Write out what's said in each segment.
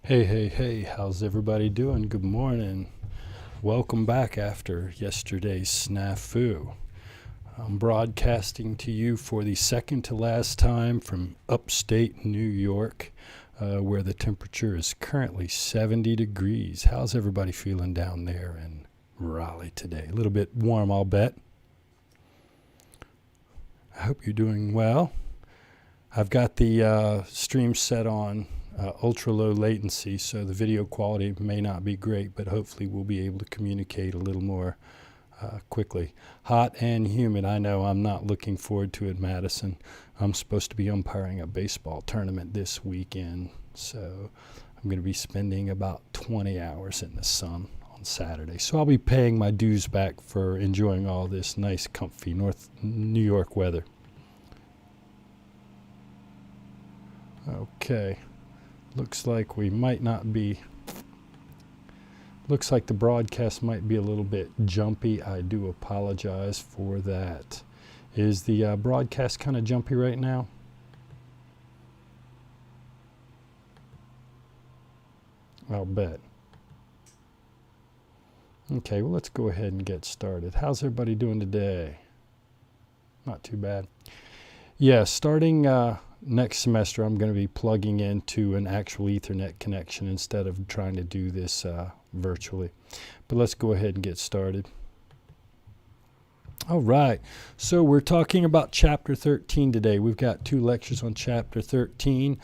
Hey, how's everybody doing? Good morning. Welcome back after yesterday's snafu. I'm broadcasting to you for the second to last time from upstate New York, where the temperature is currently 70 degrees. How's everybody feeling down there in Raleigh today? A little bit warm, I'll bet. I hope you're doing well. I've got the stream set on ultra low latency, so the video quality may not be great, but hopefully we'll be able to communicate a little more quickly. Hot and humid. I know I'm not looking forward to it, Madison. I'm supposed to be umpiring a baseball tournament this weekend, so I'm going to be spending about 20 hours in the sun on Saturday. So I'll be paying my dues back for enjoying all this nice, comfy North New York weather. Okay. Looks like we might not be, looks like the broadcast might be a little bit jumpy. I do apologize for that. Is the broadcast kind of jumpy right now? I'll bet. Okay, well, let's go ahead and get started. How's everybody doing today? Not too bad. Yeah, starting next semester, I'm going to be plugging into an actual Ethernet connection instead of trying to do this virtually. But let's go ahead and get started. All right, so we're talking about Chapter 13 today. We've got 2 lectures on Chapter 13.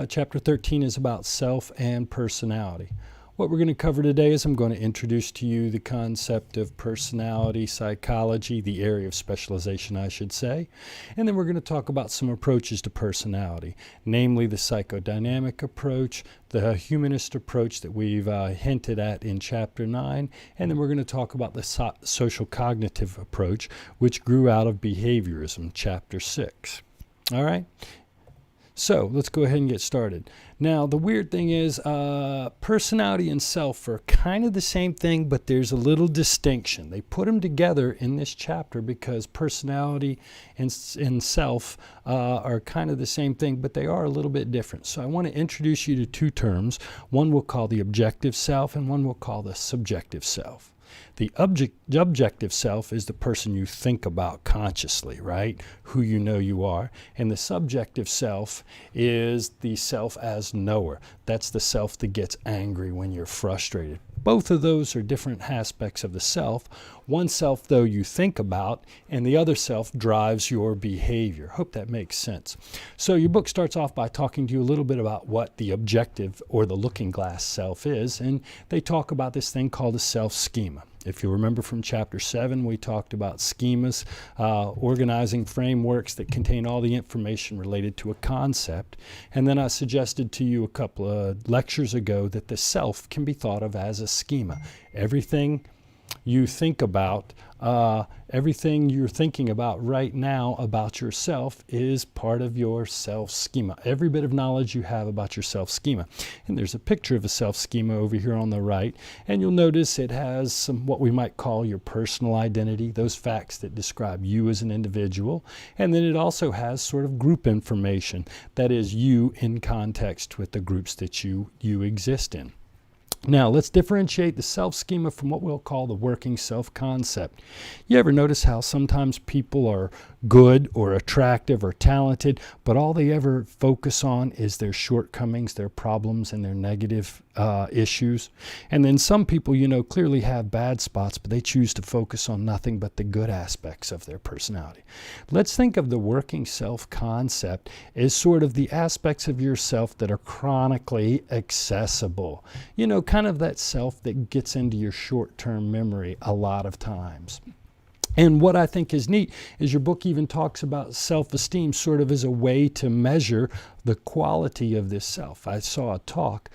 Chapter 13 is about self and personality. What we're going to cover today is I'm going to introduce to you the concept of personality psychology, the area of specialization, I should say. And then we're going to talk about some approaches to personality, namely the psychodynamic approach, the humanist approach that we've hinted at in Chapter 9, and then we're going to talk about the social cognitive approach, which grew out of behaviorism, Chapter 6. All right? So let's go ahead and get started. Now, the weird thing is personality and self are kind of the same thing, but there's a little distinction. They put them together in this chapter because personality and self are kind of the same thing, but they are a little bit different. So I want to introduce you to 2 terms. One we'll call the objective self, and one we'll call the subjective self. The objective self is the person you think about consciously, right? Who you know you are. And the subjective self is the self as knower. That's the self that gets angry when you're frustrated. Both of those are different aspects of the self. One self, though, you think about, and the other self drives your behavior. Hope that makes sense. So your book starts off by talking to you a little bit about what the objective or the looking glass self is, and they talk about this thing called a self schema. If you remember from Chapter 7, we talked about schemas, organizing frameworks that contain all the information related to a concept. And then I suggested to you a couple of lectures ago that the self can be thought of as a schema. Everything you think about, everything you're thinking about right now about yourself is part of your self schema. Every bit of knowledge you have about your self schema. And there's a picture of a self schema over here on the right, and you'll notice it has some what we might call your personal identity, those facts that describe you as an individual. And then it also has sort of group information, that is you in context with the groups that you exist in. Now, let's differentiate the self schema from what we'll call the working self concept. You ever notice how sometimes people are good or attractive or talented, but all they ever focus on is their shortcomings, their problems, and their negative issues? And then some people, clearly have bad spots, but they choose to focus on nothing but the good aspects of their personality. Let's think of the working self concept as sort of the aspects of yourself that are chronically accessible. Kind of that self that gets into your short-term memory a lot of times. And what I think is neat is your book even talks about self-esteem sort of as a way to measure the quality of this self. I saw a talk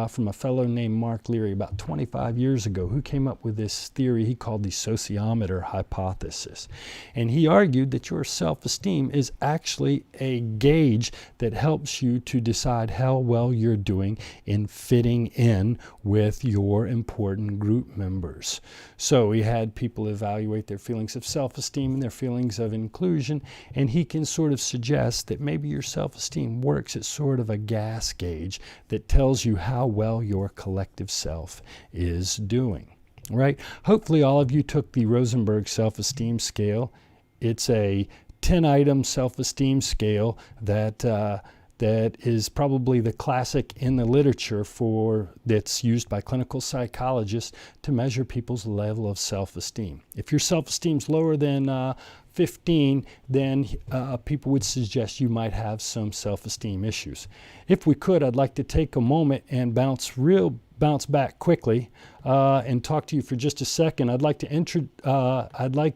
from a fellow named Mark Leary about 25 years ago who came up with this theory he called the sociometer hypothesis. And he argued that your self-esteem is actually a gauge that helps you to decide how well you're doing in fitting in with your important group members. So he had people evaluate their feelings of self-esteem and their feelings of inclusion, and he can sort of suggest that maybe your self-esteem works works, it's sort of a gas gauge that tells you how well your collective self is doing. Right? Hopefully all of you took the Rosenberg self-esteem scale. It's a 10-item self-esteem scale that is probably the classic in the literature that's used by clinical psychologists to measure people's level of self-esteem. If your self-esteem's lower than 15, then people would suggest you might have some self-esteem issues. If we could, I'd like to take a moment and bounce back quickly and talk to you for just a second. I'd like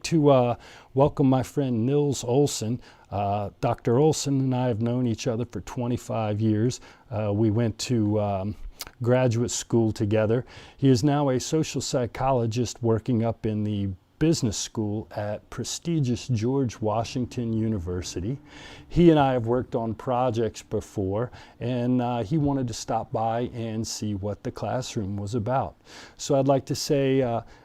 to welcome my friend Nils Olson. Dr. Olson and I have known each other for 25 years. We went to graduate school together. He is now a social psychologist working up in the business school at prestigious George Washington University. He and I have worked on projects before, and he wanted to stop by and see what the classroom was about. So I'd like to say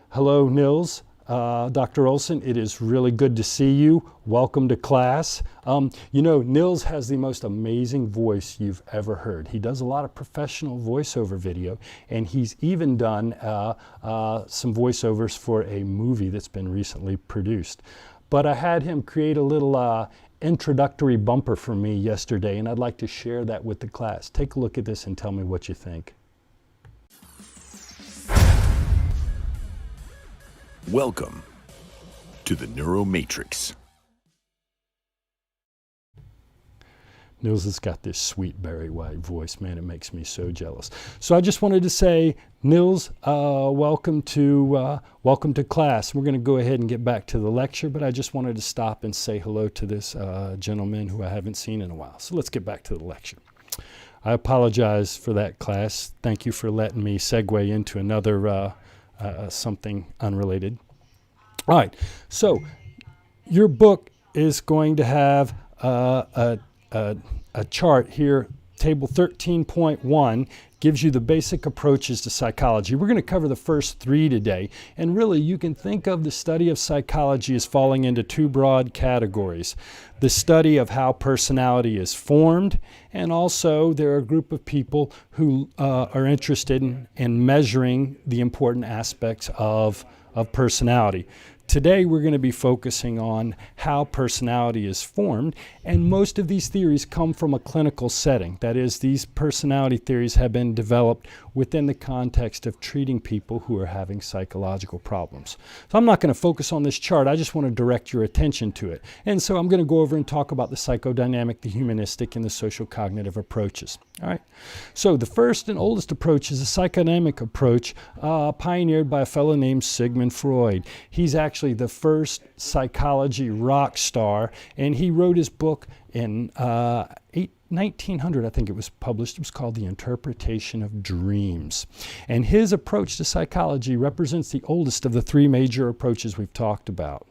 hello, Nils. Dr. Olson, it is really good to see you. Welcome to class. You know, Nils has the most amazing voice you've ever heard. He does a lot of professional voiceover video, and he's even done some voiceovers for a movie that's been recently produced. But I had him create a little introductory bumper for me yesterday, and I'd like to share that with the class. Take a look at this and tell me what you think. Welcome to the Neuromatrix. Nils has got this sweet Barry White voice, man, it makes me so jealous. So I just wanted to say, Nils, welcome to class. We're going to go ahead and get back to the lecture, but I just wanted to stop and say hello to this gentleman who I haven't seen in a while. So let's get back to the lecture. I apologize for that, class. Thank you for letting me segue into another something unrelated. All right, so your book is going to have a chart here. Table 13.1 gives you the basic approaches to psychology. We're going to cover the first 3 today, and really you can think of the study of psychology as falling into 2 broad categories. The study of how personality is formed, and also there are a group of people who are interested in measuring the important aspects of personality. Today we're going to be focusing on how personality is formed, and most of these theories come from a clinical setting. That is, these personality theories have been developed within the context of treating people who are having psychological problems. So I'm not going to focus on this chart, I just want to direct your attention to it. And so I'm going to go over and talk about the psychodynamic, the humanistic, and the social cognitive approaches. All right. So the first and oldest approach is a psychodynamic approach pioneered by a fellow named Sigmund Freud. He's actually the first psychology rock star, and he wrote his book in 1900, I think it was published. It was called The Interpretation of Dreams. And his approach to psychology represents the oldest of the 3 major approaches we've talked about.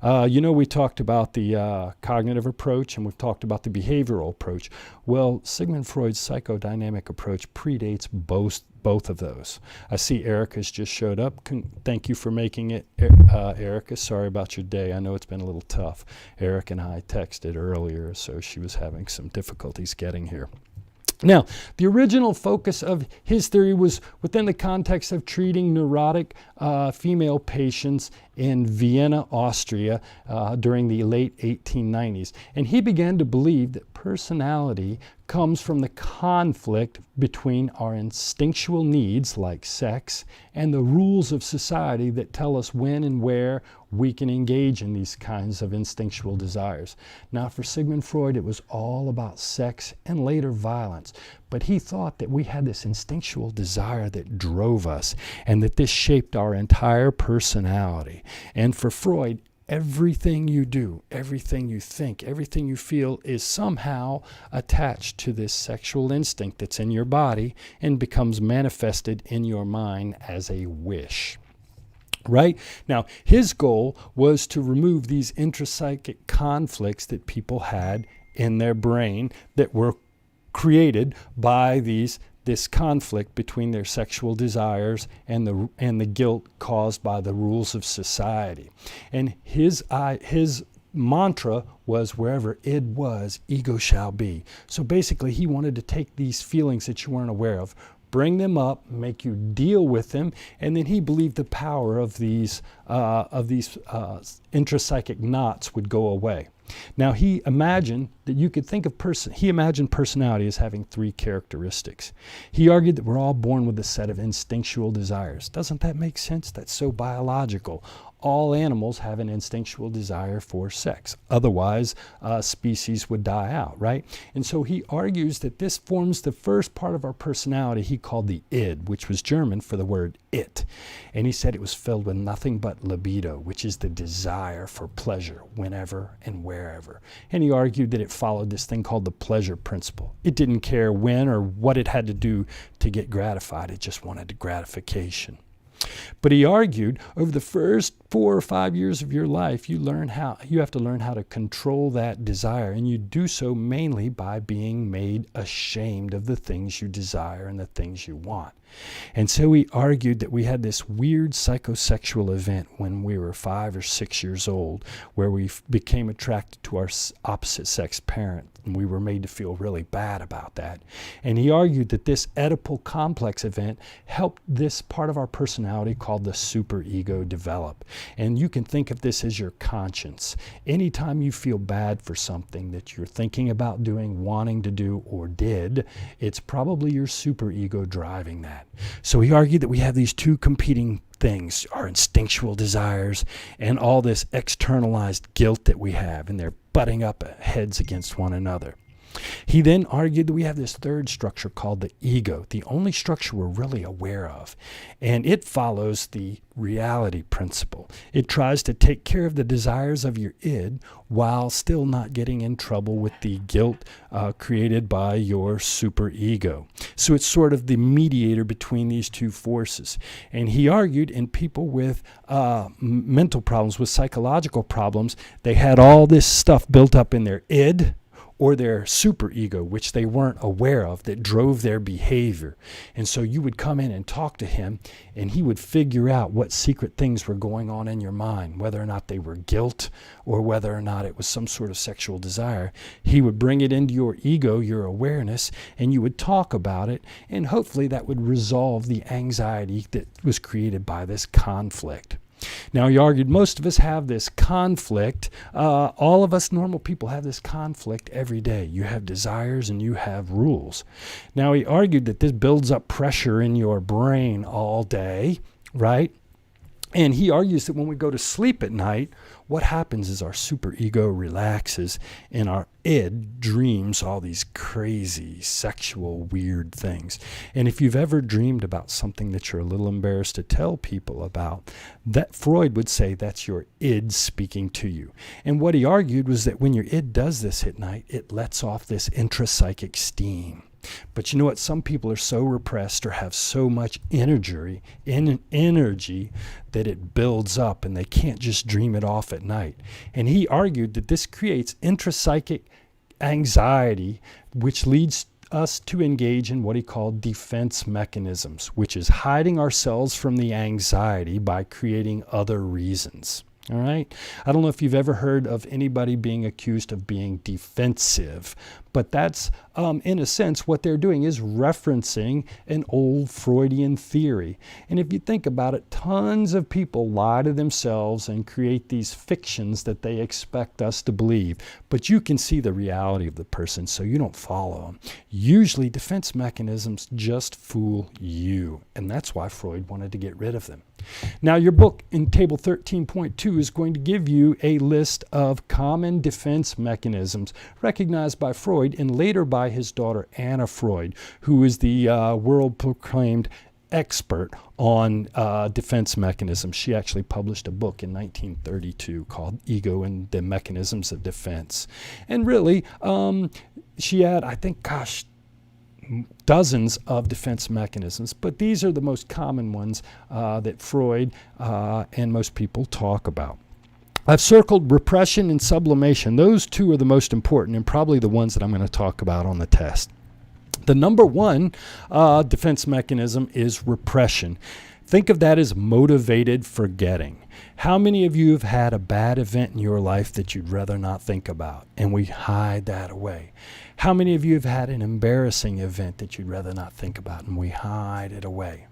You know, we talked about the cognitive approach, and we've talked about the behavioral approach. Well, Sigmund Freud's psychodynamic approach predates both of those. I see Erica's just showed up. Thank you for making it, Erica. Sorry about your day. I know it's been a little tough. Eric and I texted earlier, so she was having some difficulties getting here. Now, the original focus of his theory was within the context of treating neurotic female patients in Vienna, Austria during the late 1890s. And he began to believe that personality comes from the conflict between our instinctual needs, like sex, and the rules of society that tell us when and where we can engage in these kinds of instinctual desires. Now, for Sigmund Freud, it was all about sex and later violence. But he thought that we had this instinctual desire that drove us, and that this shaped our entire personality. And for Freud, everything you do, everything you think, everything you feel is somehow attached to this sexual instinct that's in your body and becomes manifested in your mind as a wish. Right? Now, his goal was to remove these intrapsychic conflicts that people had in their brain that were created by this conflict between their sexual desires and the guilt caused by the rules of society. And his mantra was, wherever id was, ego shall be. So basically, he wanted to take these feelings that you weren't aware of, bring them up, make you deal with them, and then he believed the power of these intrapsychic knots would go away. Now, he imagined that you could think of he imagined personality as having three characteristics. He argued that we're all born with a set of instinctual desires. Doesn't that make sense? That's so biological. All animals have an instinctual desire for sex. Otherwise, species would die out, right? And so he argues that this forms the first part of our personality he called the id, which was German for the word it. And he said it was filled with nothing but libido, which is the desire for pleasure whenever and wherever. And he argued that it followed this thing called the pleasure principle. It didn't care when or what it had to do to get gratified. It just wanted gratification. But he argued over the first 4 or 5 years of your life, you have to learn how to control that desire, and you do so mainly by being made ashamed of the things you desire and the things you want. And so he argued that we had this weird psychosexual event when we were 5 or 6 years old, where we became attracted to our opposite sex parent, and we were made to feel really bad about that. And he argued that this Oedipal complex event helped this part of our personality called the superego develop. And you can think of this as your conscience. Anytime you feel bad for something that you're thinking about doing, wanting to do, or did, it's probably your superego driving that. So he argued that we have these two competing things, our instinctual desires and all this externalized guilt that we have, and they're butting up heads against one another. He then argued that we have this third structure called the ego, the only structure we're really aware of, and it follows the reality principle. It tries to take care of the desires of your id while still not getting in trouble with the guilt created by your superego. So it's sort of the mediator between these two forces. And he argued in people with mental problems, with psychological problems, they had all this stuff built up in their id or their superego, which they weren't aware of, that drove their behavior. And so you would come in and talk to him, and he would figure out what secret things were going on in your mind, whether or not they were guilt or whether or not it was some sort of sexual desire. He would bring it into your ego, your awareness, and you would talk about it, and hopefully that would resolve the anxiety that was created by this conflict. Now, he argued most of us have this conflict. All of us normal people have this conflict every day. You have desires and you have rules. Now, he argued that this builds up pressure in your brain all day, right? And he argues that when we go to sleep at night, what happens is our superego relaxes and our id dreams all these crazy, sexual, weird things. And if you've ever dreamed about something that you're a little embarrassed to tell people about, that Freud would say that's your id speaking to you. And what he argued was that when your id does this at night, it lets off this intrapsychic steam. But you know what? Some people are so repressed or have so much energy that it builds up and they can't just dream it off at night. And he argued that this creates intrapsychic anxiety, which leads us to engage in what he called defense mechanisms, which is hiding ourselves from the anxiety by creating other reasons. All right. I don't know if you've ever heard of anybody being accused of being defensive, but that's, in a sense, what they're doing is referencing an old Freudian theory. And if you think about it, tons of people lie to themselves and create these fictions that they expect us to believe. But you can see the reality of the person, so you don't follow them. Usually, defense mechanisms just fool you, and that's why Freud wanted to get rid of them. Now, your book in Table 13.2 is going to give you a list of common defense mechanisms recognized by Freud and later by his daughter Anna Freud, who is the world-proclaimed expert on defense mechanisms. She actually published a book in 1932 called Ego and the Mechanisms of Defense. And really, she had, I think, dozens of defense mechanisms, but these are the most common ones that Freud and most people talk about. I've circled repression and sublimation. Those two are the most important and probably the ones that I'm going to talk about on the test. The number one defense mechanism is repression. Think of that as motivated forgetting. How many of you have had a bad event in your life that you'd rather not think about, and we hide that away? How many of you have had an embarrassing event that you'd rather not think about, and we hide it away?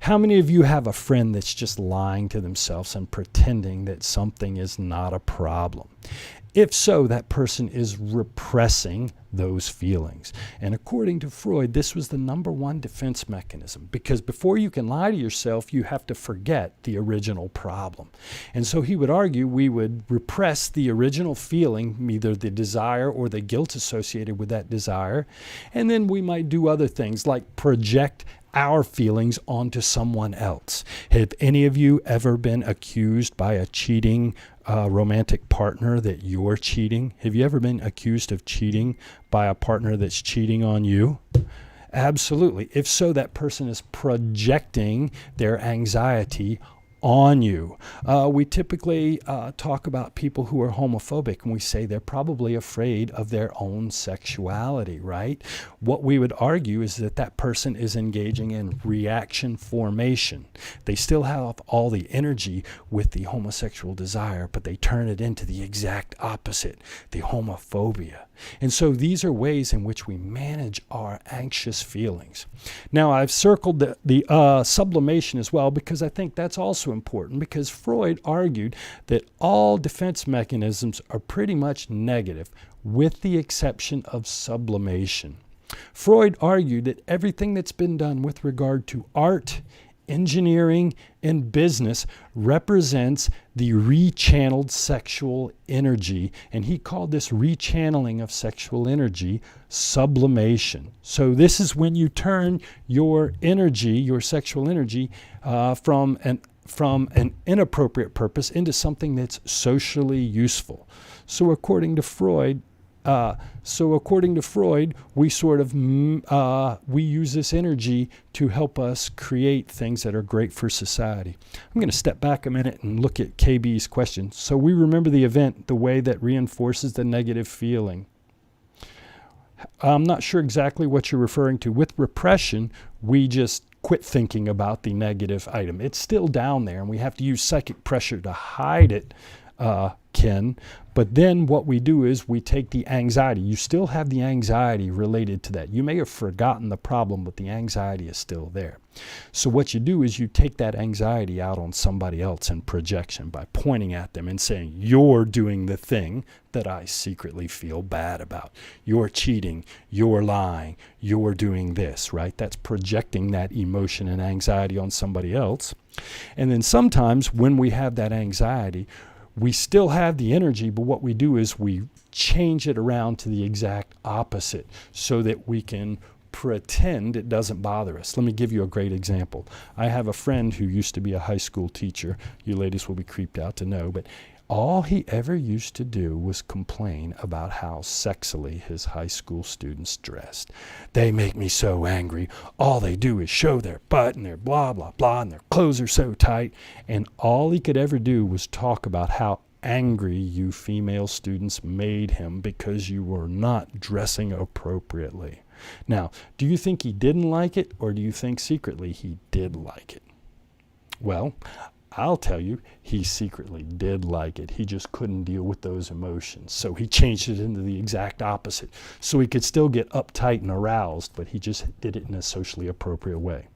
How many of you have a friend that's just lying to themselves and pretending that something is not a problem? If so, that person is repressing those feelings. And according to Freud, this was the number one defense mechanism, because before you can lie to yourself, you have to forget the original problem. And so he would argue we would repress the original feeling, either the desire or the guilt associated with that desire, and then we might do other things like project our feelings onto someone else. Have any of you ever been accused by a cheating romantic partner that you're cheating? Have you ever been accused of cheating by a partner that's cheating on you? Absolutely. If so, that person is projecting their anxiety on you. We typically talk about people who are homophobic, and we say they're probably afraid of their own sexuality, right? What we would argue is that that person is engaging in reaction formation. They still have all the energy with the homosexual desire, but they turn it into the exact opposite, the homophobia. And so these are ways in which we manage our anxious feelings. Now, I've circled the sublimation as well, because I think that's also important, because Freud argued that all defense mechanisms are pretty much negative, with the exception of sublimation. Freud argued that everything that's been done with regard to art, engineering, and business represents the rechanneled sexual energy, and he called this rechanneling of sexual energy sublimation. So this is when you turn your energy, your sexual energy, from an inappropriate purpose into something that's socially useful. So according to Freud, we sort of we use this energy to help us create things that are great for society. I'm going to step back a minute and look at KB's question. So we remember the event the way that reinforces the negative feeling. I'm not sure exactly what you're referring to. With repression, we just quit thinking about the negative item. It's still down there, and we have to use psychic pressure to hide it, Ken. But then what we do is we take the anxiety. You still have the anxiety related to that. You may have forgotten the problem, but the anxiety is still there. So what you do is you take that anxiety out on somebody else in projection by pointing at them and saying, you're doing the thing that I secretly feel bad about. You're cheating, you're lying, you're doing this, right? That's projecting that emotion and anxiety on somebody else. And then sometimes when we have that anxiety, we still have the energy, but what we do is we change it around to the exact opposite so that we can pretend it doesn't bother us. Let me give you a great example. I have a friend who used to be a high school teacher. You ladies will be creeped out to know, but all he ever used to do was complain about how sexily his high school students dressed. They make me so angry. All they do is show their butt and their blah, blah, blah, and their clothes are so tight. And all he could ever do was talk about how angry you female students made him because you were not dressing appropriately. Now, do you think he didn't like it, or do you think secretly he did like it? Well, I'll tell you, he secretly did like it. He just couldn't deal with those emotions. So he changed it into the exact opposite. So he could still get uptight and aroused, but he just did it in a socially appropriate way.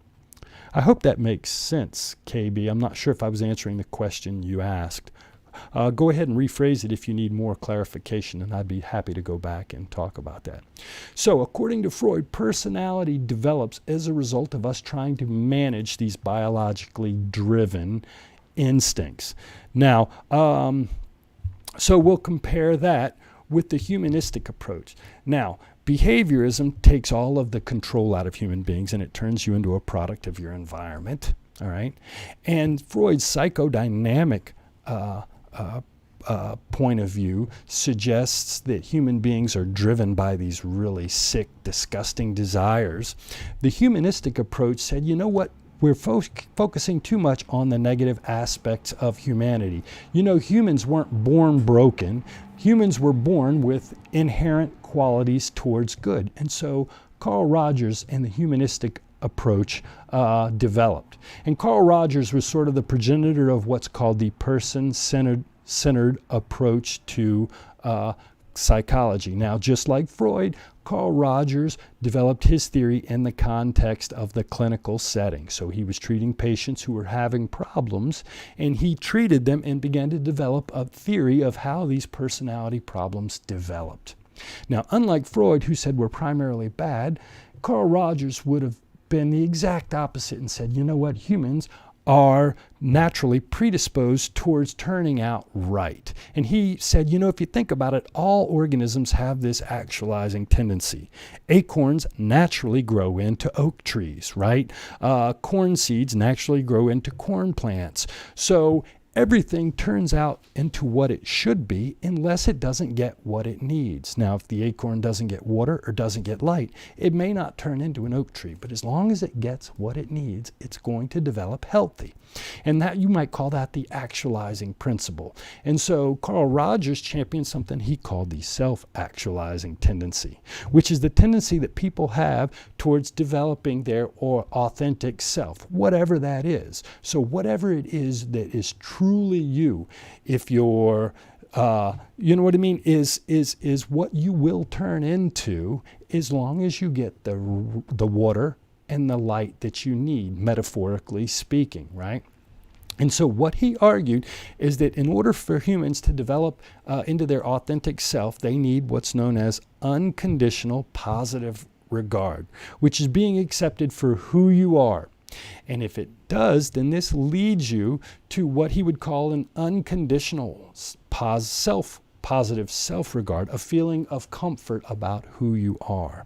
I hope that makes sense, KB. I'm not sure if I was answering the question you asked. Go ahead and rephrase it if you need more clarification, and I'd be happy to go back and talk about that. So according to Freud, personality develops as a result of us trying to manage these biologically driven instincts. Now, so we'll compare that with the humanistic approach. Now, behaviorism takes all of the control out of human beings, and it turns you into a product of your environment, all right? And Freud's psychodynamic point of view suggests that human beings are driven by these really sick, disgusting desires. The humanistic approach said, you know what? We're focusing too much on the negative aspects of humanity. You know, humans weren't born broken. Humans were born with inherent qualities towards good. And so Carl Rogers and the humanistic approach developed. And Carl Rogers was sort of the progenitor of what's called the person-centered approach to psychology. Now, just like Freud, Carl Rogers developed his theory in the context of the clinical setting. So he was treating patients who were having problems, and he treated them and began to develop a theory of how these personality problems developed. Now, unlike Freud, who said we're primarily bad, Carl Rogers would have been the exact opposite and said, you know what, humans are naturally predisposed towards turning out right. And he said, you know, if you think about it, all organisms have this actualizing tendency. Acorns naturally grow into oak trees, right? Corn seeds naturally grow into corn plants. So everything turns out into what it should be unless it doesn't get what it needs. Now, if the acorn doesn't get water or doesn't get light, it may not turn into an oak tree, but as long as it gets what it needs, it's going to develop healthy. And that, you might call that the actualizing principle. And so Carl Rogers championed something he called the self-actualizing tendency, which is the tendency that people have towards developing their authentic self, whatever that is. So whatever it is that is truly you, if you're you know what I mean, is what you will turn into as long as you get the water and the light that you need, metaphorically speaking, right? And so what he argued is that in order for humans to develop into their authentic self, they need what's known as unconditional positive regard, which is being accepted for who you are. And if it does, then this leads you to what he would call an unconditional positive self-regard, a feeling of comfort about who you are.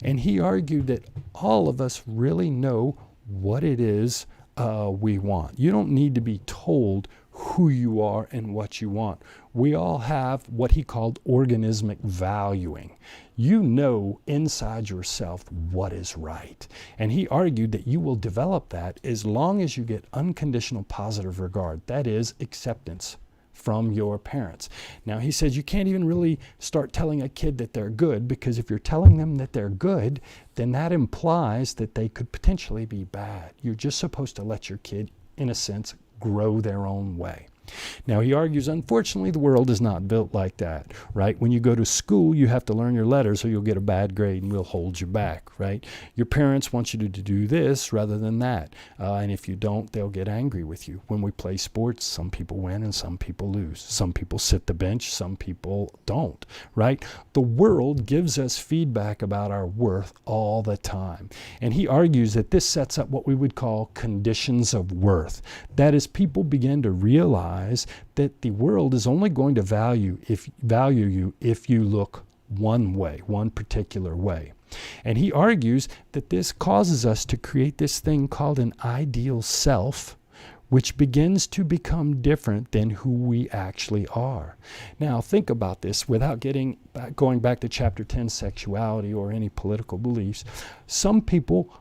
And he argued that all of us really know what it is we want. You don't need to be told who you are and what you want. We all have what he called organismic valuing. You know inside yourself what is right. And he argued that you will develop that as long as you get unconditional positive regard, that is, acceptance from your parents. Now, he says you can't even really start telling a kid that they're good, because if you're telling them that they're good, then that implies that they could potentially be bad. You're just supposed to let your kid, in a sense, grow their own way. Now, he argues, unfortunately, the world is not built like that, right? When you go to school, you have to learn your letters or you'll get a bad grade and we'll hold you back, right? Your parents want you to do this rather than that. And if you don't, they'll get angry with you. When we play sports, some people win and some people lose. Some people sit the bench, some people don't, right? The world gives us feedback about our worth all the time. And he argues that this sets up what we would call conditions of worth. That is, people begin to realize that the world is only going to value you if you look one way, one particular way. And he argues that this causes us to create this thing called an ideal self, which begins to become different than who we actually are. Now, think about this without going back to chapter 10, sexuality, or any political beliefs. Some people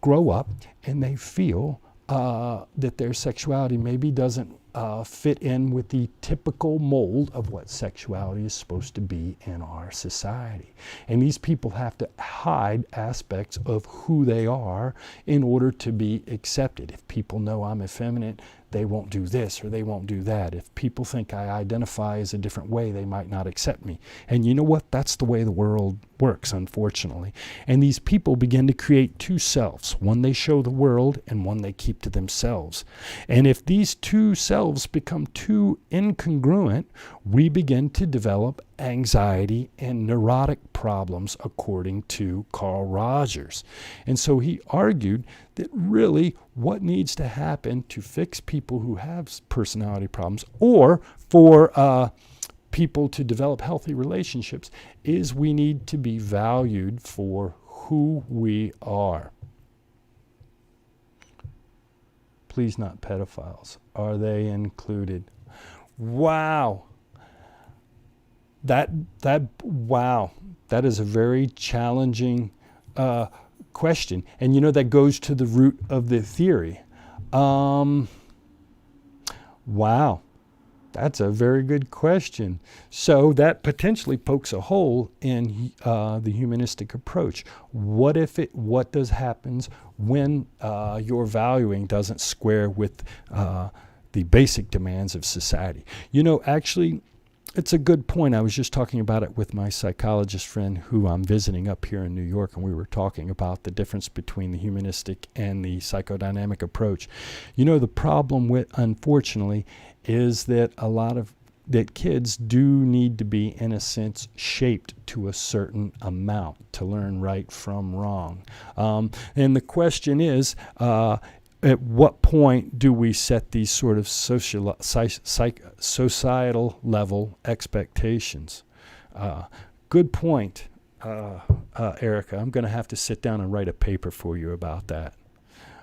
grow up and they feel that their sexuality maybe doesn't fit in with the typical mold of what sexuality is supposed to be in our society. And these people have to hide aspects of who they are in order to be accepted. If people know I'm effeminate, they won't do this or they won't do that. If people think I identify as a different way, they might not accept me. And you know what? That's the way the world works, unfortunately. And these people begin to create two selves. One they show the world and one they keep to themselves. And if these two selves become too incongruent, we begin to develop anxiety and neurotic problems, according to Carl Rogers. And so he argued that really what needs to happen to fix people who have personality problems, or for people to develop healthy relationships, is we need to be valued for who we are. Please, not pedophiles. Are they included? Wow. Wow. That is a very challenging question. And you know, that goes to the root of the theory. Wow. That's a very good question. So that potentially pokes a hole in the humanistic approach. What does happens when your valuing doesn't square with the basic demands of society? Actually, it's a good point. I was just talking about it with my psychologist friend who I'm visiting up here in New York, and we were talking about the difference between the humanistic and the psychodynamic approach. The problem with, unfortunately, is that that kids do need to be, in a sense, shaped to a certain amount to learn right from wrong. And the question is, at what point do we set these sort of societal level expectations? Good point, Erica. I'm going to have to sit down and write a paper for you about that.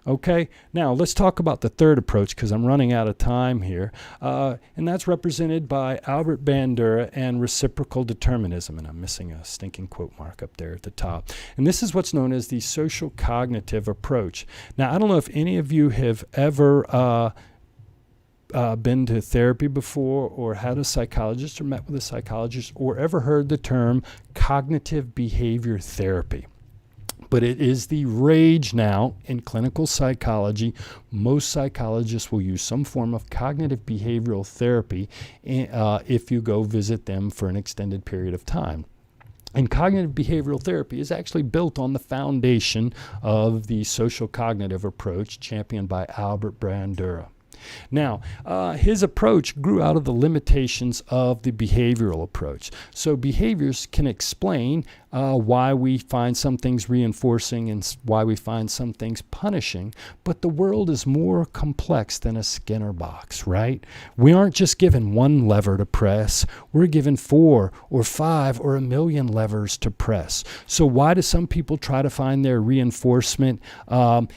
Okay, now let's talk about the third approach because I'm running out of time here. And that's represented by Albert Bandura and reciprocal determinism. And I'm missing a stinking quote mark up there at the top. And this is what's known as the social cognitive approach. Now, I don't know if any of you have ever been to therapy before or had a psychologist or met with a psychologist or ever heard the term cognitive behavior therapy. But it is the rage now in clinical psychology. Most psychologists will use some form of cognitive behavioral therapy if you go visit them for an extended period of time. And cognitive behavioral therapy is actually built on the foundation of the social cognitive approach championed by Albert Bandura. Now, his approach grew out of the limitations of the behavioral approach. So behaviors can explain why we find some things reinforcing and why we find some things punishing, but the world is more complex than a Skinner box, right? We aren't just given one lever to press. We're given 4 or 5 or 1 million levers to press. So why do some people try to find their reinforcement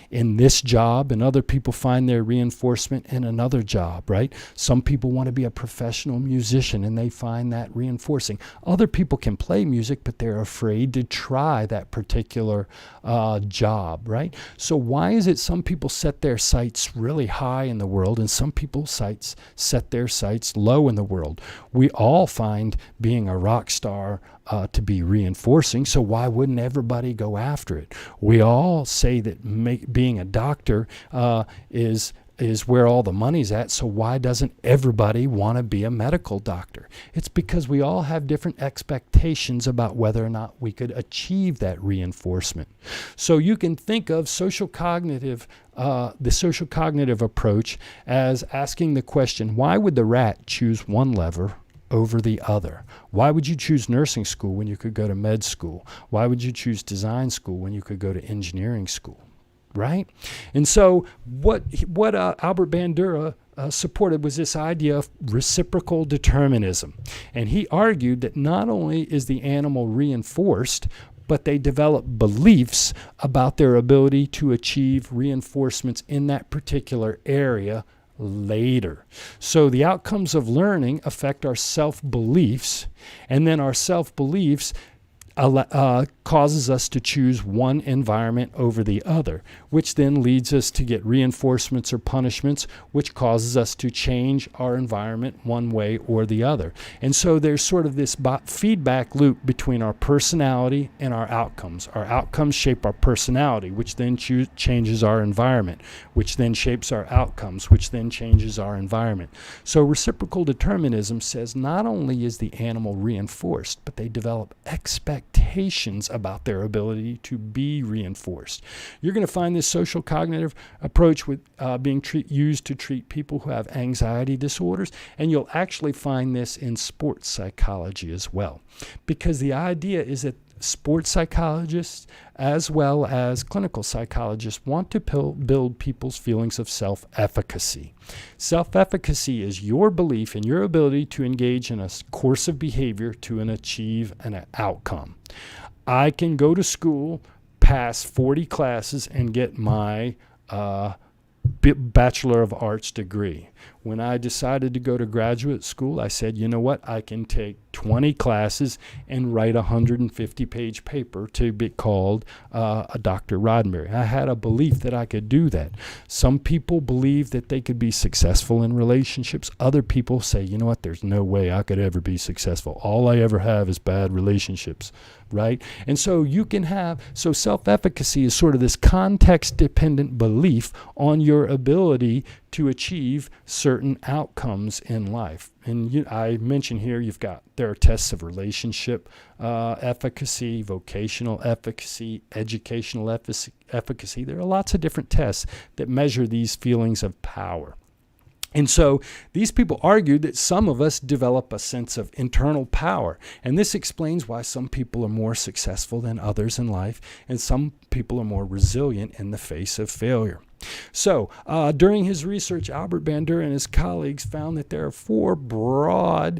in this job and other people find their reinforcement in another job, right? Some people want to be a professional musician and they find that reinforcing. Other people can play music, but they're afraid to try that particular job, right? So why is it some people set their sights really high in the world and some people set their sights low in the world? We all find being a rock star to be reinforcing, so why wouldn't everybody go after it? We all say that being a doctor is where all the money's at, so why doesn't everybody want to be a medical doctor? It's because we all have different expectations about whether or not we could achieve that reinforcement. So you can think of the social cognitive approach as asking the question, why would the rat choose one lever over the other? Why would you choose nursing school when you could go to med school? Why would you choose design school when you could go to engineering school? Right? And so what Albert Bandura supported was this idea of reciprocal determinism. And he argued that not only is the animal reinforced, but they develop beliefs about their ability to achieve reinforcements in that particular area later. So the outcomes of learning affect our self-beliefs, and then our self-beliefs causes us to choose one environment over the other, which then leads us to get reinforcements or punishments, which causes us to change our environment one way or the other. And so there's sort of this feedback loop between our personality and our outcomes. Our outcomes shape our personality, which then changes our environment, which then shapes our outcomes, which then changes our environment. So reciprocal determinism says not only is the animal reinforced, but they develop expectations about their ability to be reinforced. You're going to find this social cognitive approach with being used to treat people who have anxiety disorders, and you'll actually find this in sports psychology as well, because the idea is that sports psychologists as well as clinical psychologists want to build people's feelings of self-efficacy. Self-efficacy is your belief in your ability to engage in a course of behavior to achieve an outcome. I can go to school, pass 40 classes, and get my Bachelor of Arts degree. When I decided to go to graduate school, I said, you know what, I can take 20 classes and write a 150-page paper to be called a Dr. Roddenberry. I had a belief that I could do that. Some people believe that they could be successful in relationships. Other people say, you know what, there's no way I could ever be successful. All I ever have is bad relationships, right? And so self-efficacy is sort of this context-dependent belief on your ability to achieve certain outcomes in life. And I mentioned here there are tests of relationship efficacy, vocational efficacy, educational efficacy. There are lots of different tests that measure these feelings of power. And so these people argued that some of us develop a sense of internal power. And this explains why some people are more successful than others in life, and some people are more resilient in the face of failure. So during his research, Albert Bandura and his colleagues found that there are 4 broad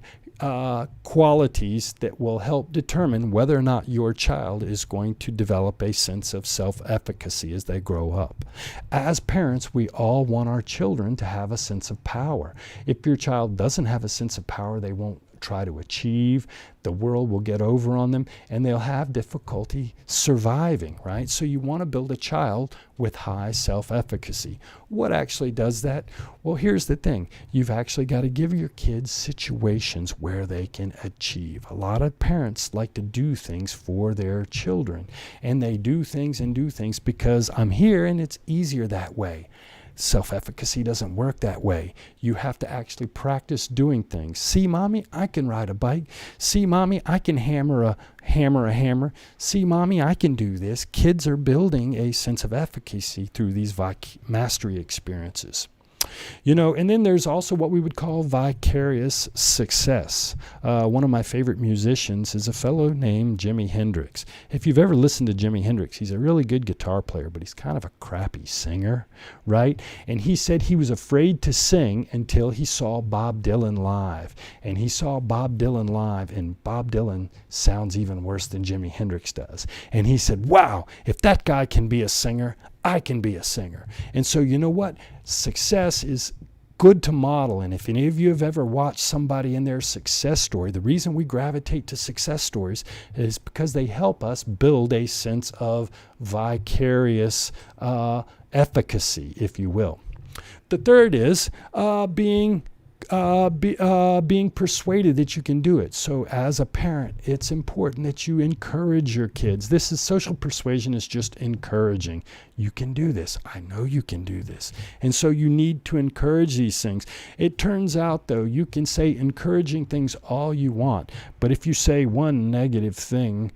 qualities that will help determine whether or not your child is going to develop a sense of self-efficacy as they grow up. As parents, we all want our children to have a sense of power. If your child doesn't have a sense of power, they won't try to achieve. The world will get over on them, and they'll have difficulty surviving, right? So you want to build a child with high self-efficacy. What actually does that? Well, here's the thing. You've actually got to give your kids situations where they can achieve. A lot of parents like to do things for their children, and they do things because I'm here and it's easier that way. Self-efficacy doesn't work that way. You have to actually practice doing things. See, Mommy, I can ride a bike. See, Mommy, I can hammer a hammer. See, Mommy, I can do this. Kids are building a sense of efficacy through these mastery experiences. And then there's also what we would call vicarious success. One of my favorite musicians is a fellow named Jimi Hendrix. If you've ever listened to Jimi Hendrix, he's a really good guitar player, but he's kind of a crappy singer, right? And he said he was afraid to sing until he saw Bob Dylan live. And he saw Bob Dylan live, and Bob Dylan sounds even worse than Jimi Hendrix does. And he said, wow, if that guy can be a singer, I can be a singer. And so you know what? Success is good to model. And if any of you have ever watched somebody in their success story, the reason we gravitate to success stories is because they help us build a sense of vicarious efficacy, if you will. The third is being persuaded that you can do it. So as a parent, it's important that you encourage your kids. Social persuasion is just encouraging. You can do this. I know you can do this. And so you need to encourage these things. It turns out, though, you can say encouraging things all you want, but if you say one negative thing,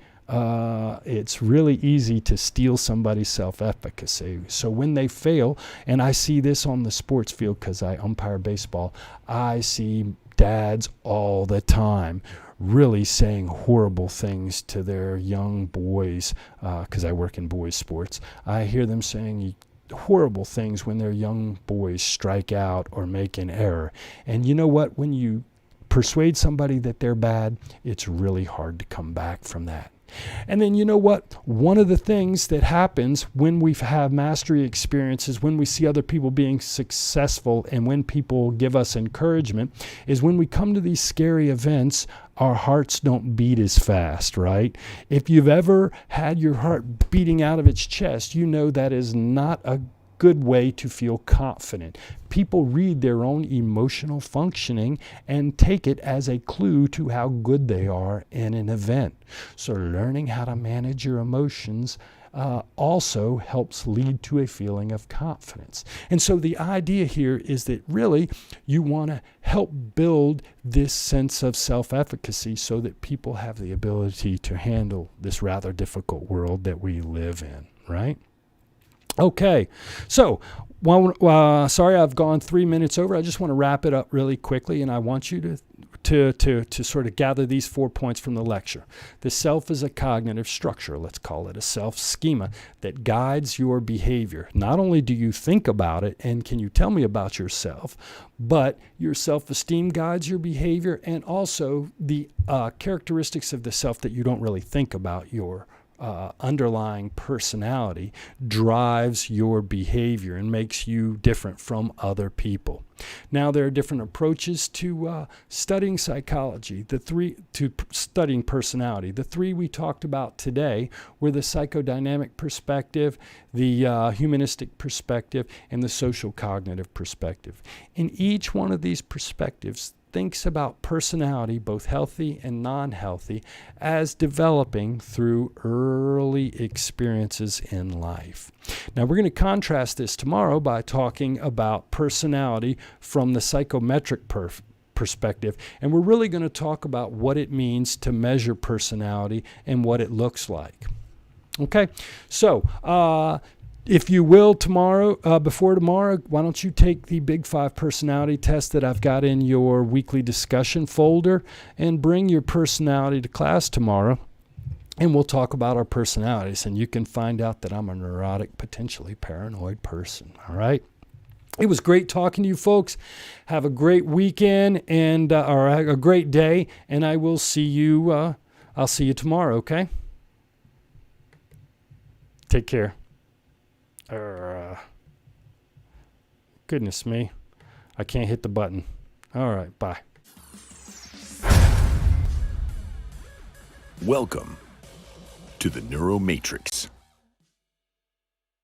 it's really easy to steal somebody's self-efficacy. So when they fail, and I see this on the sports field because I umpire baseball, I see dads all the time really saying horrible things to their young boys because I work in boys sports. I hear them saying horrible things when their young boys strike out or make an error. And you know what? When you persuade somebody that they're bad, it's really hard to come back from that. And then you know what? One of the things that happens when we have mastery experiences, when we see other people being successful, and when people give us encouragement, is when we come to these scary events, our hearts don't beat as fast, right? If you've ever had your heart beating out of its chest, you know that is not a good way to feel confident. People read their own emotional functioning and take it as a clue to how good they are in an event. So learning how to manage your emotions also helps lead to a feeling of confidence. And so the idea here is that really you want to help build this sense of self-efficacy so that people have the ability to handle this rather difficult world that we live in, right? Okay, so sorry I've gone 3 minutes over. I just want to wrap it up really quickly, and I want you to sort of gather these 4 points from the lecture. The self is a cognitive structure, let's call it a self-schema, that guides your behavior. Not only do you think about it and can you tell me about yourself, but your self-esteem guides your behavior, and also the characteristics of the self that you don't really think about your underlying personality drives your behavior and makes you different from other people. Now, there are different approaches to studying psychology, studying personality. The three we talked about today were the psychodynamic perspective, the humanistic perspective, and the social cognitive perspective. In each one of these perspectives, thinks about personality, both healthy and non-healthy, as developing through early experiences in life. Now, we're going to contrast this tomorrow by talking about personality from the psychometric perspective, and we're really going to talk about what it means to measure personality and what it looks like. Okay, so if you will, before tomorrow, why don't you take the Big 5 personality test that I've got in your weekly discussion folder and bring your personality to class tomorrow, and we'll talk about our personalities, and you can find out that I'm a neurotic, potentially paranoid person, all right? It was great talking to you folks. Have a great weekend or a great day, and I will see you, I'll see you tomorrow, okay? Take care. Goodness me. I can't hit the button. All right, bye. Welcome to the Neuromatrix.